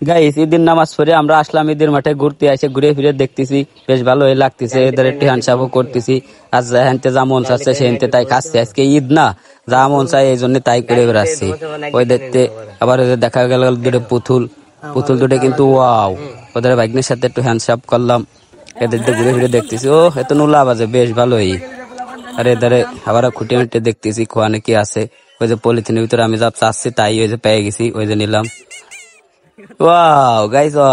Guys ঈদের নামাজ পড়ে আমরা আসলাম ঈদের মাঠে ঘুরতে, এসে ঘুরে ফিরে দেখতেছি বেশ ভালোই লাগতেছে। এদের একটু হ্যান্ডসাপও করতেছি। আজ হেনতে যা মন চাচ্ছে সেনতে তাই খাচ্ছে। আজকে ঈদ না, যা মন চাই এই জন্য তাই করে বেড়াচ্ছি। ওই দেখতে আবার দেখা গেল দুটো পুতুল দুটো কিন্তু ওয়াও, ওদের বাইকনের সাথে একটু হ্যান্ডসাপ করলাম। এদের ঘুরে ফিরে দেখতেছি, ও এত নুলা বাজে বেশ ভালোই। আর এধারে আবার খুঁটে মিটে দেখতেছি খোয়ানে কি আছে। ওই যে পলিথিনের ভিতরে আমি যা চাচ্ছি তাই ওই যে পেয়ে গেছি, ওই যে নিলাম। ওয়াও গাইস, ও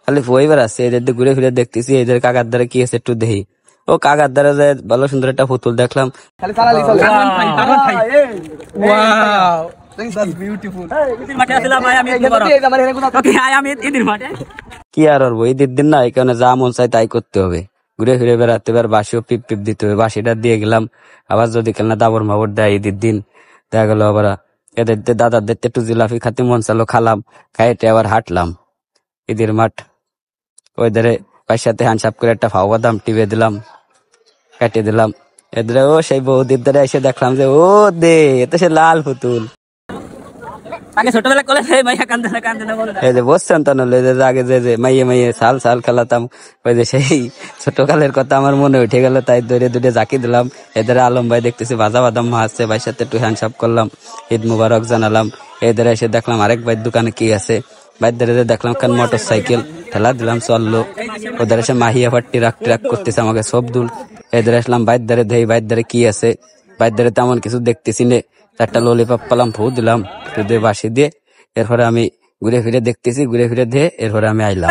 খালি বই বেড়াচ্ছে। এদের ঘুরে ফিরে দেখতেছি এদের কাকার দ্বারা কি আছে একটু দেখি। ও কাকার দ্বারা যে ভালো সুন্দর একটা পুতুল দেখলাম। কি আর ওর ঈদের দিন না, এখানে যা মন চাই তাই করতে হবে। ঘুরে ফিরে বেড়াতে এবার বাসিও পিপ পিপ দিতে হবে। বাসিটা দিয়ে গেলাম। আবার যদি খেলনা দাবর মাবর দেয় ঈদের দিন, দেখা গেল আবার এদের দাদাদের একটু জিলাপি খাতে মন চালো, খালাম। খাইতে আবার হাঁটলাম ঈদের মাঠ। ওই ধারে পায়ের সাথে হ্যান্ডসাপ করে একটা ফাও বাদাম টিপে দিলাম, কাটিয়ে দিলাম। এদের ও সেই বৌদির দ্বারা এসে দেখলাম যে ও দে এত সে লাল পুতুল। ছোটবেলা করে এই যে বসছেন তো আগে যে মাইয়ে মাইয়ে সাল সাল খেলাতাম, ওই যে সেই ছোটকালের কথা আমার মনে উঠে গেল, তাই দৌড়ে দৌড়ে জাকি দিলাম। এদের আলম ভাই দেখতেছি ভাজা বাদাম মাছছে, ভাইয়ের সাথে একটু হ্যান্ডসাপ করলাম, ঈদ মুবারক জানালাম। এদের এসে দেখলাম আরেক ভাইয়ের দোকানে কি আছে। বাইরে দেখলাম কান মোটর সাইকেল, ঠেলা দিলাম চললো। ওদের এসে মাহিয়া ফাট্টি রাখ ট্রাক করতেছে আমাকে সব দুল। এদের আসলাম বাইর ধারে, দেই বাইর ধারে কি আছে। বাইর ধারে তেমন কিছু দেখতেছি নে, চারটা ললিপপ পেলাম, ফু দিলাম দিয়ে বাসি দিয়ে। এরপরে আমি ঘুরে ফিরে দেখতেছি, ঘুরে ফিরে দিয়ে এরপরে আমি আইলাম।